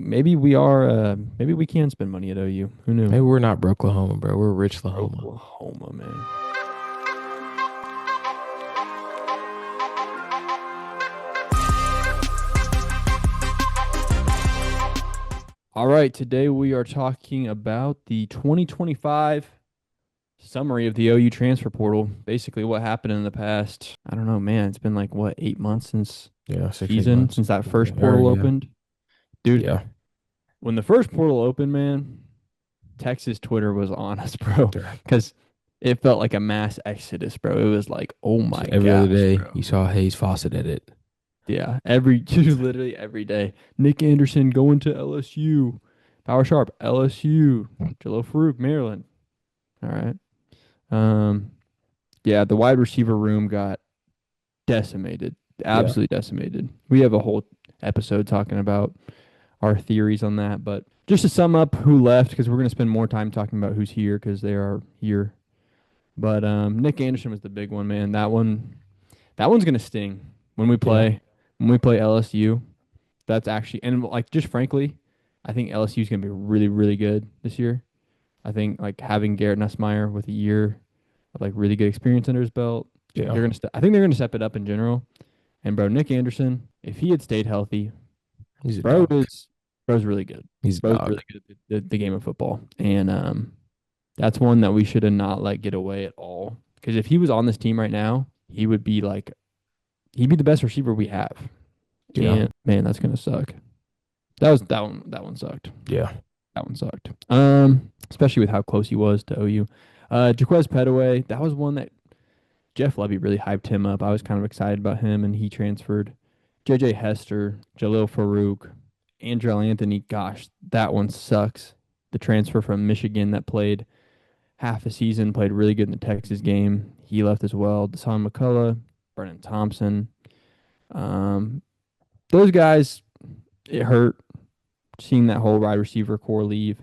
maybe we are maybe we can spend money at OU. Who knew? Maybe we're not Brooklahoma, bro. We're Richlahoma. Oklahoma, man. All right, today we are talking about the 2025 summary of the OU transfer portal. Basically, what happened in the past. I don't know, man. It's been like what, 8 months since Yeah, 6, 8 season, months. since that Yeah, first or portal yeah, opened. Dude, yeah. when the first portal opened, man, Texas Twitter was on us, bro, Sure. because it felt like a mass exodus, bro. It was like, oh So my every other gosh, day, bro. you saw Hayes Fawcett at it. Yeah, literally every day. Nick Anderson going to LSU. Power Sharp, LSU. Jalil Farouk, Maryland. All right. Um, yeah, the wide receiver room got decimated, Yeah, absolutely decimated. We have a whole episode talking about our theories on that, but just to sum up who left, because we're going to spend more time talking about who's here because they are here. But Nick Anderson was the big one, man. That one's going to sting when we yeah, play LSU. That's actually, and like, just frankly, I think LSU is going to be really, really good this year. I think like having Garrett Nussmeier with a year of like really good experience under his belt, yeah. I think they're gonna step it up in general. And bro, Nick Anderson, if he had stayed healthy, He's a bro dog. is bro's really good. He's a Bro's dog. really good at the game of football, and that's one that we should have not let get away at all. Because if he was on this team right now, he'd be the best receiver we have. Yeah, And man, that's gonna suck. That one sucked. yeah, That one sucked. Especially with how close he was to OU. Jaquez Petaway, that was one that Jeff Levy really hyped him up. I was kind of excited about him, and he transferred. JJ Hester, Jalil Farouk, Andrell Anthony. Gosh, that one sucks. The transfer from Michigan that played half a season, played really good in the Texas game. He left as well. Deshaun McCullough, Brennan Thompson. Um, those guys, it hurt seeing that whole wide receiver core leave.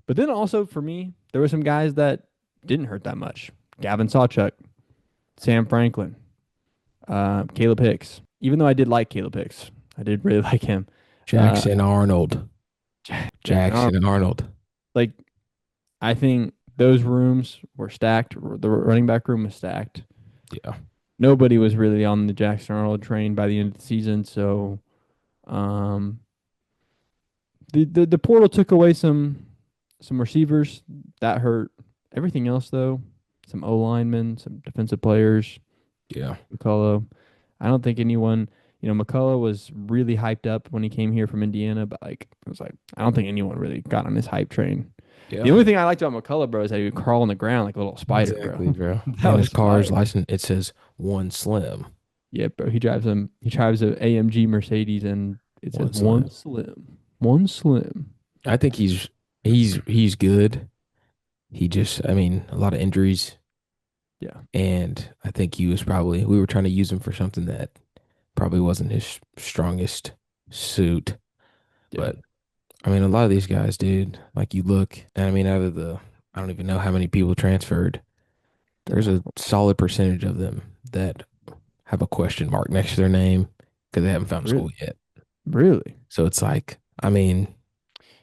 But then also for me, there were some guys that didn't hurt that much. Gavin Sawchuk, Sam Franklin, Caleb Hicks. Even though I did like Caleb Hicks, I did really like him. Uh, Jackson Arnold. Jackson Arnold. Jackson Arnold. Like, I think those rooms were stacked. The running back room was stacked. Yeah, Nobody was really on the Jackson Arnold train by the end of the season. So, um, the portal took away some receivers that hurt. Everything else though, some O linemen, some defensive players. yeah. McCullough. I don't think anyone, McCullough was really hyped up when he came here from Indiana, but like it was like I don't think anyone really got on his hype train. The Yeah, only thing I liked about McCullough, bro, is that he would crawl on the ground like a little spider, bro. exactly, bro. That And his was car's fire. license, it says one slim. Yeah, bro. He drives a AMG Mercedes and it says One one slim. slim. One slim. I think he's good. He just, I mean, a lot of injuries. Yeah. And I think we were trying to use him for something that probably wasn't his strongest suit. Yeah. But I mean, a lot of these guys, dude, like you look, and I mean, I don't even know how many people transferred. There's a solid percentage of them that have a question mark next to their name because they haven't found Really? school yet. Really? So it's like, I mean,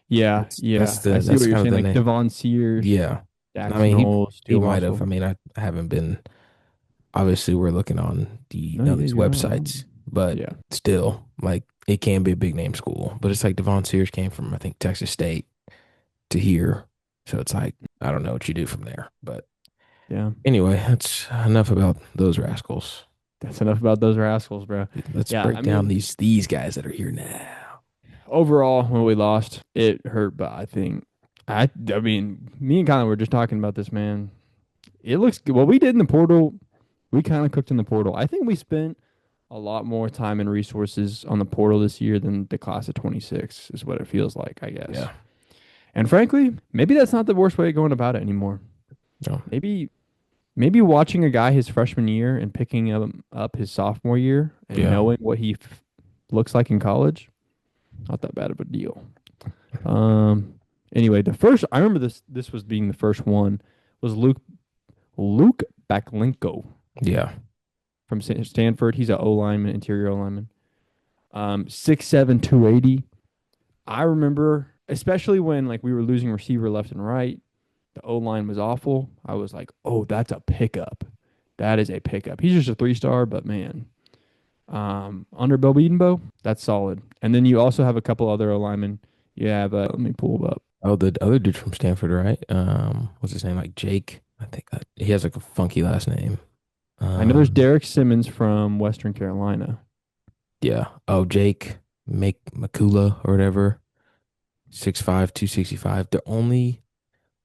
Yeah, yeah. I see that's what you're kind of saying. the Like name. Devon Sears, Yeah. I Jackson mean, Holes, he Steele might have. Russell. I mean, I haven't been. Obviously, we're looking on the No, yeah, these you're not. websites, but Yeah. still, like it can be a big name school. But it's like Devon Sears came from I think Texas State to here, so it's like I don't know what you do from there. But Yeah. anyway, that's enough about those rascals. That's enough about those rascals, bro. Let's Yeah, break I down mean, these guys that are here now. overall, when we lost, it hurt, but I mean, me and Colin were just talking about this, man. It looks good. What we did in the portal, we kind of cooked in the portal. I think we spent a lot more time and resources on the portal this year than the class of 26 is what it feels like, I guess. Yeah, And frankly, maybe that's not the worst way of going about it anymore. no, Maybe watching a guy his freshman year and picking him up his sophomore year and yeah, knowing what he looks like in college, not that bad of a deal. Um. Anyway, the first I remember this was being the first one was Luke Baklenko yeah, from Stanford. He's a O lineman, interior O lineman. 6'7", 280. I remember, especially when like we were losing receiver left and right, the O line was awful. I was like, oh, that's a pickup. That is a pickup. He's just a 3 star, but man, under Bill Bedenbow, that's solid. And then you also have a couple other O linemen. You have, let me pull them up. Oh, the other dude from Stanford, right? What's his name? Like Jake. I think that he has like a funky last name. I know there's Um, Derek Simmons from Western Carolina. yeah. Oh, Jake Make Makula or whatever. 6'5", 265. The only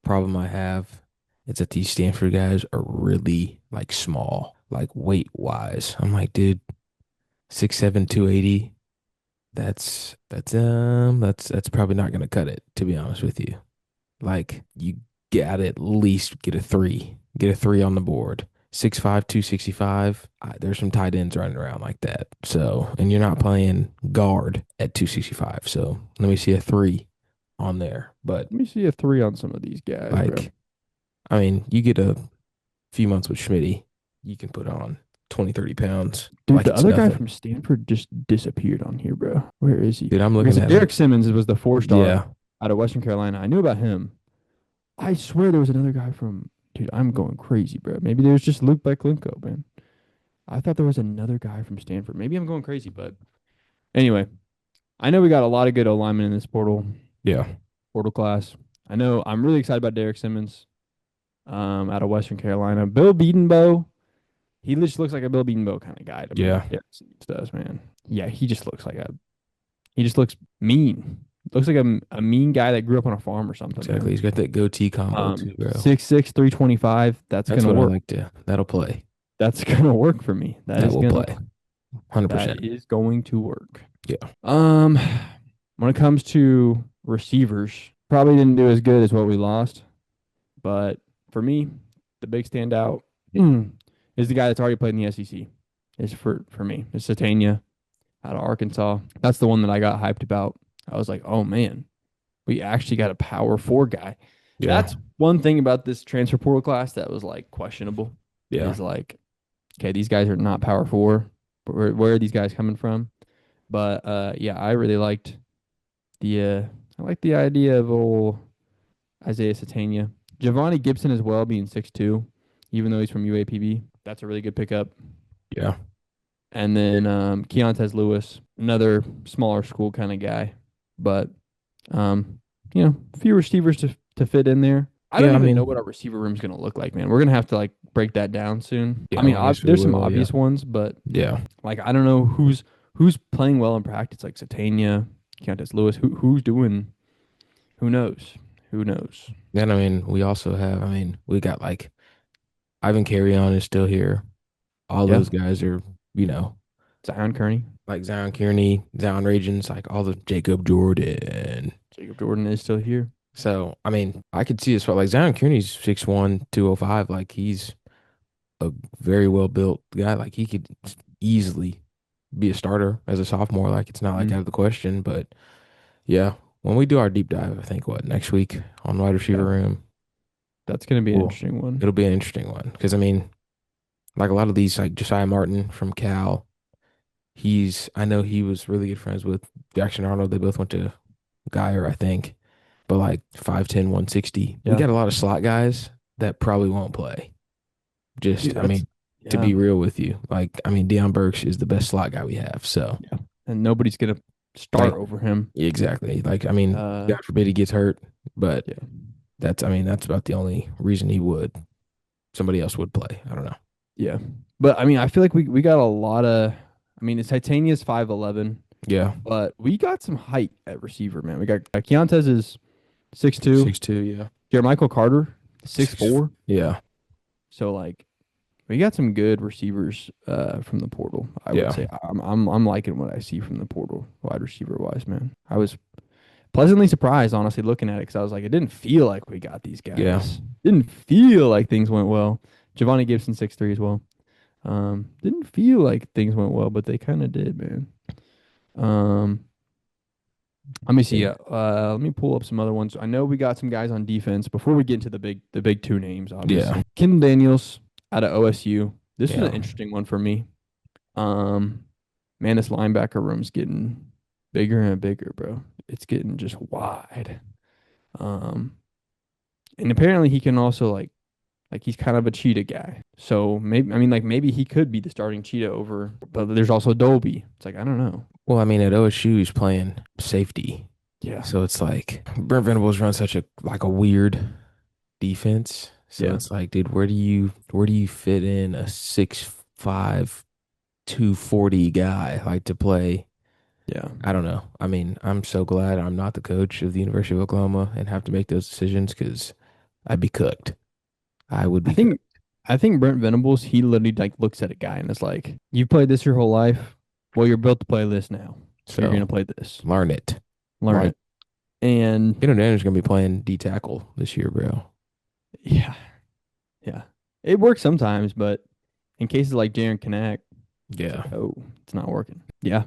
problem I have is that these Stanford guys are really like small, like weight wise. I'm like, dude, 6'7", 280. That's probably not gonna cut it, to be honest with you. Like you gotta at least get a three. Get a three on the board. 6'5", 265. There's some tight ends running around like that. So, and you're not playing guard at 265. So let me see a three on there. But Let me see a 3 on some of these guys, bro. like, I mean, you get a few months with Schmitty, you can put on 20, 30 pounds Dude, like the it's other guy nothing. from Stanford just disappeared on here, bro. Where is he? Dude, I'm Okay, looking so at him. Derek Simmons was the 4 star Yeah. out of Western Carolina. I knew about him. I swear there was another guy from. Dude, I'm going crazy, bro. Maybe there's just Luke Beklinko, man. I thought there was another guy from Stanford. Maybe I'm going crazy, but anyway, I know we got a lot of good O linemen in this Yeah. portal class. I know I'm really excited about Derek Simmons, out of Western Carolina. Bill Bedenbow, he just looks like a Bill Bedenbow kind of guy to me. Yeah. Derek Simmons does, man. Yeah, he just looks mean. Looks like a mean guy that grew up on a farm or something, Exactly. man. He's got that goatee combo too, bro. 6'6", 325. That's That's gonna what I work. like to. That'll play. That's gonna work for me. That will play. That 100%. is going to work. Yeah. Um, when it comes to receivers, probably didn't do as good as what we lost, but for me, the big standout is the guy that's already played in the SEC. Is for me. It's Satania out of Arkansas. That's the one that I got hyped about. I was like, oh man, we actually got a power 4 guy. Yeah. That's one thing about this transfer portal class that was like questionable. Yeah. Is like, okay, these guys are not power 4. But where are these guys coming from? But yeah, I really liked the I like the idea of old Isaiah Satania. Giovanni Gibson as well being 6'2", even though he's from UAPB. That's a really good pickup. Yeah. And then Keontae Lewis, another smaller school kind of guy. But um, a few receivers to fit in there. I don't Yeah. I even know what mean, our receiver room is going to look like, man. We're going to have to like break that down soon. I yeah, mean, I guess we there's some will. Yeah. obvious ones, but Yeah. like I don't know who's playing well in practice, like Satania, Keontae Lewis. Who's doing? Who knows? Who knows? Then, I mean, we also have, I mean, we got like Ivan Carrion is still here. All Yeah, those guys are, you know, Zion Kearney, like Zion Kearney, Zion Regions, like all the Jacob Jordan. Jacob Jordan is still here. So, I mean, I could see this, but like Zion Kearney's 6'1", 205. Like he's a very well built guy. Like he could easily be a starter as a sophomore. Like it's not like Hmm. out of the question. But yeah, when we do our deep dive, I think what next week on wide receiver Yeah, room, that's gonna be an well, interesting one. it'll be an interesting one because I mean, like a lot of these, like Josiah Martin from Cal, I know he was really good friends with Jackson Arnold. They both went to Guyer, I think. But like 5'10", 160. We Yeah, got a lot of slot guys that probably won't play. dude, Just, I that's mean, to yeah, be real with you, like, I mean, Deion Burks is the best slot guy we have. So, yeah, and nobody's gonna start like, over him. exactly. Like, I mean, Uh, God forbid he gets hurt, but yeah, I mean, that's about the only reason he would. Somebody else would play. I don't know. yeah. But I mean, I feel like we got a lot of. I mean, it's Titania's 5'11", Yeah. but we got some height at receiver, man. We got Keontae's is 6'2", 6'2", yeah. Jermichael Carter Six. 6'4". Yeah. So like we got some good receivers from the portal. I would Yeah. say I'm liking what I see from the portal wide receiver wise, man. I was pleasantly surprised, honestly, looking at it because I was like, it didn't feel like we got these Yeah. guys. Didn't feel like things went well. Giovanni Gibson 6'3" as well. Didn't feel like things went well, but they kind of did, man. Um, let me see. Yeah. Let me pull up some other ones. I know we got some guys on defense before we get into the big two names, Yeah. obviously. Kendall Daniels out of OSU. This was Yeah. an interesting one for me. Um, man, this linebacker room's getting. bigger and bigger, bro. It's getting just wide. Um, and apparently he can also like he's kind of a cheetah guy. So maybe I mean like maybe he could be the starting cheetah over, but there's also Dolby. It's like I don't know. Well, I mean, at OSU, he's playing safety. Yeah, So it's like Brent Venables runs such a weird defense. So yeah, it's like, dude, where do you fit in a 6'5", 240 guy like to play? yeah. I don't know. I mean, I'm so glad I'm not the coach of the University of Oklahoma and have to make those decisions because I'd be cooked. I would I be cooked. think I think Brent Venables he literally like looks at a guy and is like, "You played this your whole life. Well, you're built to play this now, so you're So gonna play this. learn it. Learn Learn. it." And Daniel's gonna be playing D tackle this year, bro. yeah, yeah, it works sometimes, but in cases like Jaren Kanak, it's Yeah. like, oh, it's not working. Yeah,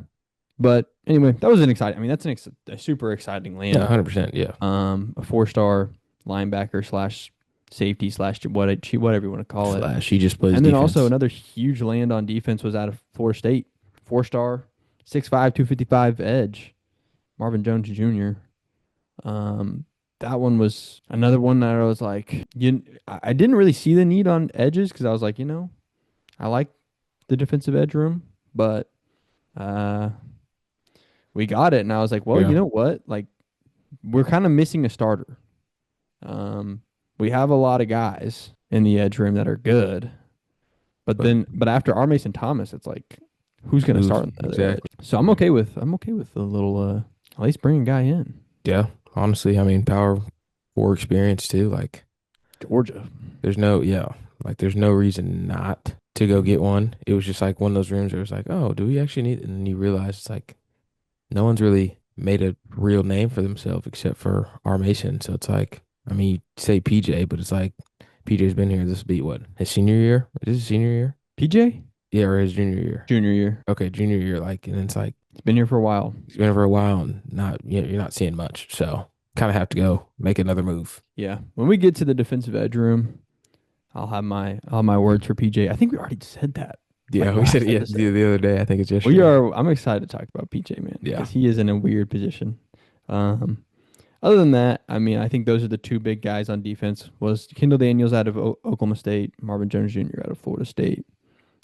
but anyway, that was an exciting. I mean, that's a super exciting Yeah, land. 100%. Yeah. A 4-star linebacker slash safety slash whatever you want to call it. Flash. He just plays And then also defense. another huge land on defense was out of Florida State. 4-star, 6'5", 255 edge, Marvin Jones Jr. Um, that one was another one that I was like, I didn't really see the need on edges because I was like, I like the defensive edge room, but uh, we got it, and I was like, well, you Yeah. know what? Like, we're kind of missing a starter. Um, we have a lot of guys in the edge room that are good, But but after R. Mason Thomas, it's like, who's going to who's start on the other edge? exactly? So I'm okay with a little at least bringing a guy in. Yeah. Honestly, I mean, power for experience too. Like, Georgia. yeah, like there's no reason not to go get one. It was just like one of those rooms where it was like, oh, do we actually need? And then you realize it's like no one's really made a real name for themselves except for R. Mason. So it's like, I mean, you say PJ, but it's like PJ's been here. This will be what, his senior year? Is his senior year? PJ Yeah, or his junior year. junior year. Okay, junior year. Like, and it's like He's been here for a while. he's been here for a while and not, you're not seeing much. So kind of have to go make another move. Yeah. When we get to the defensive edge room, I'll have my words for PJ. I think we already said that Yeah, like we said last it yeah, episode. the other day. I think it's We yesterday. are. I'm excited to talk about PJ, man, Yeah. because he is in a weird position. Um, Other than that, I mean, I think those are the two big guys on defense. Was Kendall Daniels out of Oklahoma State, Marvin Jones Jr. out of Florida State.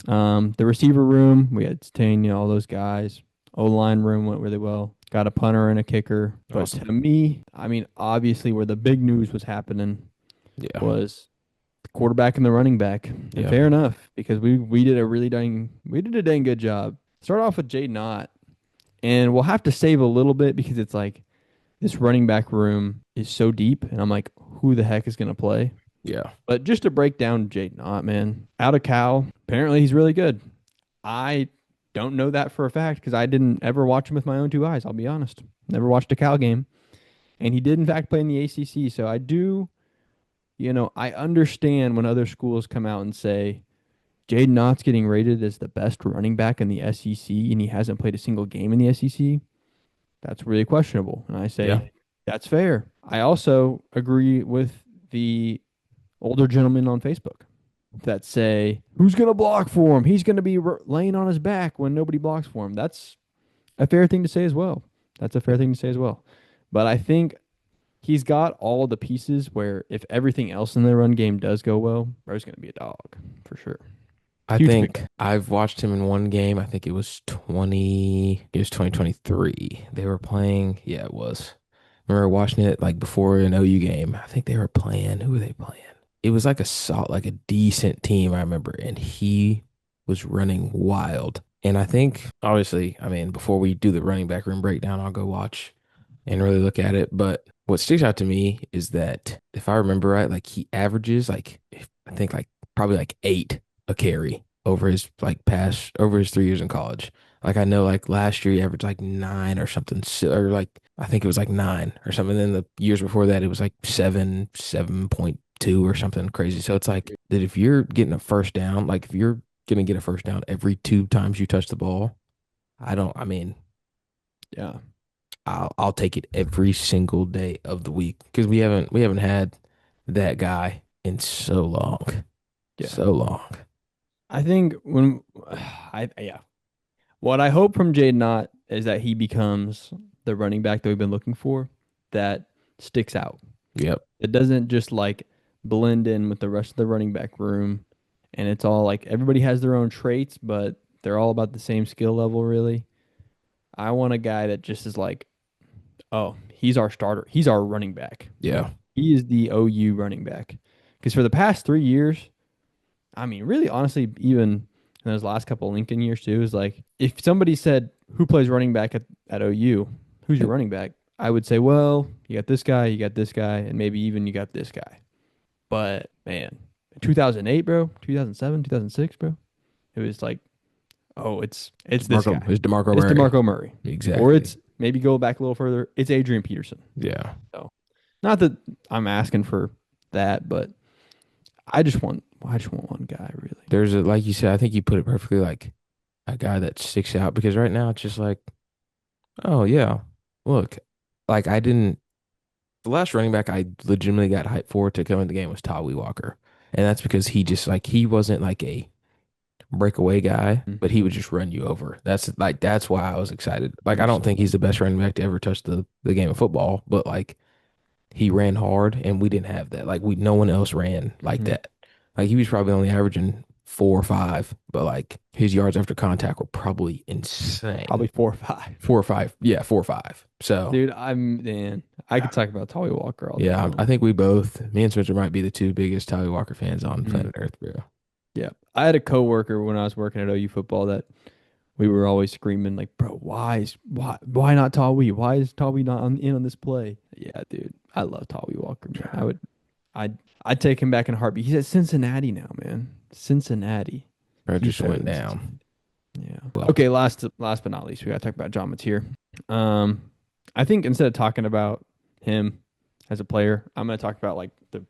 The receiver room, we had Tanya, all those guys. O line room went really well. Got a punter and a kicker. But Awesome. to me, I mean, obviously, where the big news was happening Yeah. was the quarterback and the running back. And Yeah. fair enough, because we did a dang good job. Start off with Jay Knott, and we'll have to save a little bit because it's like this running back room is so deep, and I'm like, who the heck is gonna play? Yeah. But just to break down Jay Knott, man, out of Cal, apparently he's really good. I don't know that for a fact because I didn't ever watch him with my own two eyes. I'll be honest, never watched a Cal game, and he did in fact play in the ACC. So I do, I understand when other schools come out and say Jaden Knott's getting rated as the best running back in the SEC, and he hasn't played a single game in the SEC. That's really questionable. And I Yeah. say, that's fair. I also agree with the older gentlemen on Facebook that say, who's going to block for him? He's going to be laying on his back when nobody blocks for him. That's a fair thing to say as well. That's a fair thing to say as well. But I think he's got all the pieces where if everything else in the run game does go well, bro's going to be a dog for sure. I Huge pick. think I've watched him in one game. I think it was 2023. They were playing, yeah, it was. I remember watching it like before an OU game. I think they were playing, who were they playing? It was like like a decent team, I remember, and he was running wild. And I think obviously, I mean, before we do the running back room breakdown, I'll go watch and really look at it. But what sticks out to me is that if I remember right, like he averages I think like probably like 8 a carry over his over his 3 years in college. Like I know like last year he averaged like 9 or something, or like I think it was like 9 or something. Then the years before that it was like 7, 7.2 or something crazy. So it's like that if you're getting a first down, like if you're gonna get a first down every 2 times you touch the ball, I mean, Yeah. I'll take it every single day of the week because we haven't had that guy in so long. Yeah. So long. I think when yeah, what I hope from Jade Knott is that he becomes the running back that we've been looking for that sticks out. Yep. It doesn't just like blend in with the rest of the running back room. And it's all like everybody has their own traits, but they're all about the same skill level, really. I want a guy that just is like, oh, he's our starter. He's our running back. Yeah. He is the OU running back. Because for the past 3 years, I mean, really, honestly, even in those last couple of Lincoln years too, is like if somebody said who plays running back at OU, who's your running back? I would say, well, you got this guy, and maybe even you got this guy. But man, 2008, bro, 2007, 2006, bro, it was like, oh, it's this DeMarco guy. is DeMarco It's Murray. DeMarco Murray, or Exactly. it's maybe go back a little further. It's Adrian Peterson. Yeah. So not that I'm asking for that, but I just want one guy really. There's a like you said, I think you put it perfectly like a guy that sticks out because right now it's just like, oh yeah, look, like I didn't the last running back I legitimately got hyped for to come in the game was Tawee Walker. And that's because he just like he wasn't like a breakaway guy, but he would just run you over. That's why I was excited. Like I don't think he's the best running back to ever touch the game of football, but like he ran hard and we didn't have that. Like we no one else ran like Mm-hmm. that. Like he was probably only averaging 4 or 5, but like his yards after contact were probably insane. Probably 4 or 5. 4 or 5. Yeah, 4 or 5. So Dude, man, I could talk about Tolly Walker all day yeah, I long. think we both, me and Spencer might be the two biggest Tyler Walker fans on Mhm. planet Earth, bro. Yeah. I had a coworker when I was working at OU football that we were always screaming like, bro, why not Tawee? Why is Tawee not in on this play? Yeah, dude. I love Tawee Walker, man. I'd take him back in a heartbeat. He's at Cincinnati now, man. Cincinnati. Bro, He's just better went than Cincinnati. down. Yeah. Well, Okay, last but not least, we gotta talk about John Mateer. Um, I think instead of talking about him as a player, I'm gonna talk about like the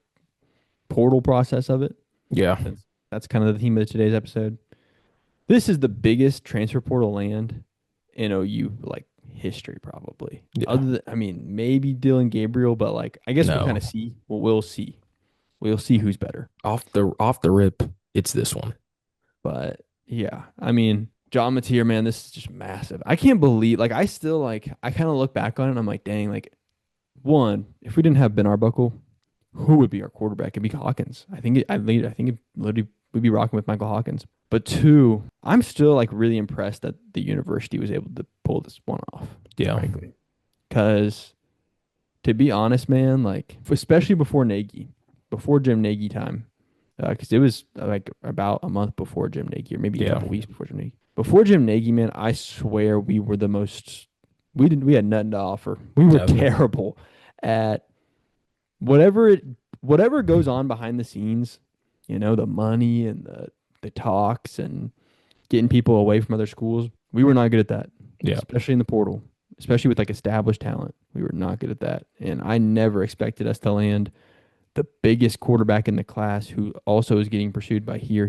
portal process of it, yeah, since that's kind of the theme of today's episode. This is the biggest transfer portal land in OU like history, probably. yeah. Other than, I mean, maybe Dylan Gabriel, but like I guess we'll kind No, of see. Well, we'll see. We'll see who's better. off the rip, it's this one. But yeah, I mean, John Mateer, man, this is just massive. I can't believe like I still like I kind of look back on it and I'm like, dang, like one, if we didn't have Ben Arbuckle, who would be our quarterback? It'd be Hawkins. I think it literally would be rocking with Michael Hawkins. But two, I'm still like really impressed that the university was able to pull this one off, Yeah, frankly. Because to be honest, man, like especially before Nagy, before Jim Nagy time, because it was like about a month before Jim Nagy, or maybe a yeah, couple weeks before Jim Nagy. Before Jim Nagy, man, I swear we were the most. We had nothing to offer. We were nothing. terrible at whatever it whatever goes on behind the scenes. The money and the talks and getting people away from other schools. We were not good at that, Yeah, especially in the portal, especially with like established talent. We were not good at that, and I never expected us to land the biggest quarterback in the class who also is getting pursued by here,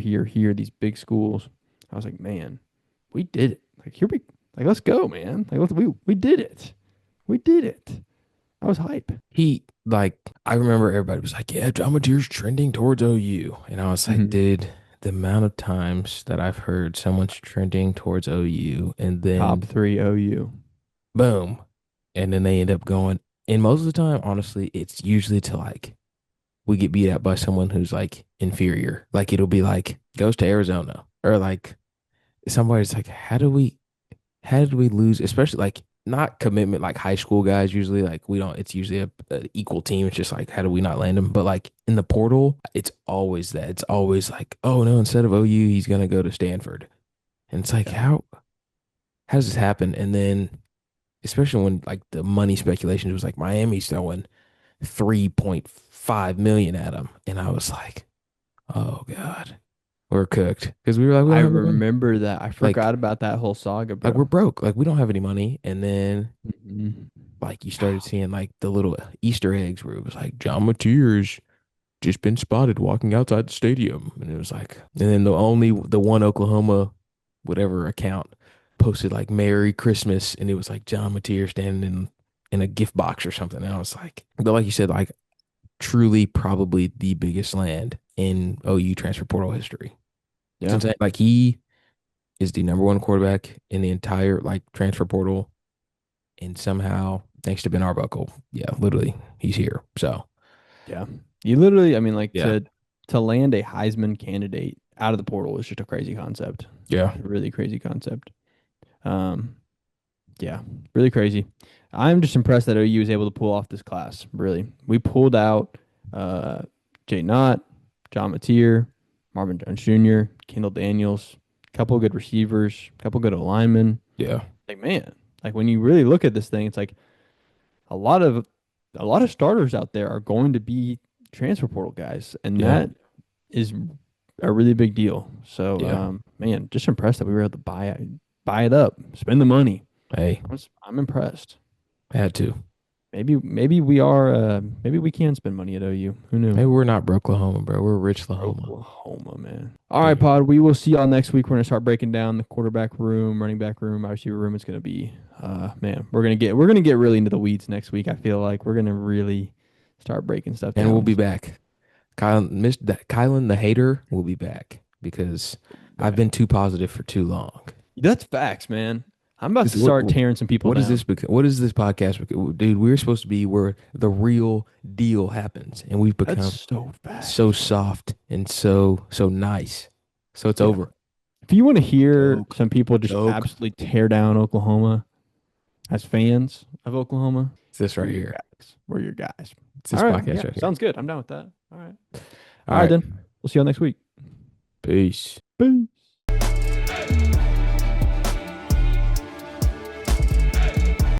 these big schools. I was like, man, we did it. Like here we like let's go, man. Like we did it. We did it. I was hype. he like I remember everybody was like, yeah, John Mateer's trending towards OU, and I was like, Hmm. dude, the amount of times that I've heard someone's trending towards OU, and Top then three OU. boom, and then they end up going. And most of the time, honestly, it's usually to like we get beat out by someone who's like inferior. Like it'll be like goes to Arizona or like somebody's like, how did we lose? Especially like not commitment like high school guys usually like we don't. It's usually a equal team. It's just like how do we not land him? But like in the portal, it's always that. It's always like oh no, instead of OU, he's gonna go to Stanford. And it's like Yeah. how does this happen? And then especially when like the money speculation was like Miami's throwing 3.5 million at him. And I was like, oh God, we're cooked. Because we were like, we I don't have any money. remember that. I Like, forgot about that whole saga, like we're bro. broke. Like we don't have any money. And then Mhm. like you started seeing like the little Easter eggs where it was like John Mateer's just been spotted walking outside the stadium. And it was like, and then the one Oklahoma whatever account posted like Merry Christmas and it was like John Mateer standing in a gift box or something. And I was like, but like you said, like truly probably the biggest land in OU transfer portal history. It's Yeah. insane. Like is the number one quarterback in the entire like transfer portal, and somehow, thanks to Ben Arbuckle, yeah, literally, he's here. So Yeah. You literally, I mean, like yeah, to land a Heisman candidate out of the portal is just a crazy concept. yeah, A really crazy concept. Um, yeah, really crazy. I'm just impressed that OU was able to pull off this class. Really, we pulled out uh, Jay Knott, John Mateer, Marvin Jones Jr., Kendall Daniels, a couple of good receivers, a couple of good linemen. yeah, Like man, like when you really look at this thing, it's like a lot of a lot of starters out there are going to be transfer portal guys, and yeah, that is a really big deal. So, yeah. man, just impressed that we were able to buy it up, spend the money. Hey, I'm impressed. I had to. Maybe we are maybe we can spend money at OU. Who knew? Maybe we're not Brooklahoma, bro. We're Rich Lahoma. Oklahoma, man. All right, Damn. Pod. We will see y'all next week. We're gonna start breaking down the quarterback room, running back room, wide receiver room. It's gonna be man, we're gonna get really into the weeds next week. I feel like we're gonna really start breaking stuff And we'll down. be So back. Kylan the hater will be back because I've back. been too positive for too long. That's facts, man. I'm about to What start tearing some people what is down. this? What is this podcast? Dude, we're supposed to be where the real deal happens, and we've That's become so so facts, man. soft and so nice. So it's Yeah. over. If you want to hear Joke, some people just joke. absolutely tear down Oklahoma as fans of Oklahoma, It's this right we're your here. guys. We're your guys. It's All this right. podcast Yeah. right here. Sounds good. I'm down with that. All right. All All right, right. then. We'll see y'all next week. Peace. Peace.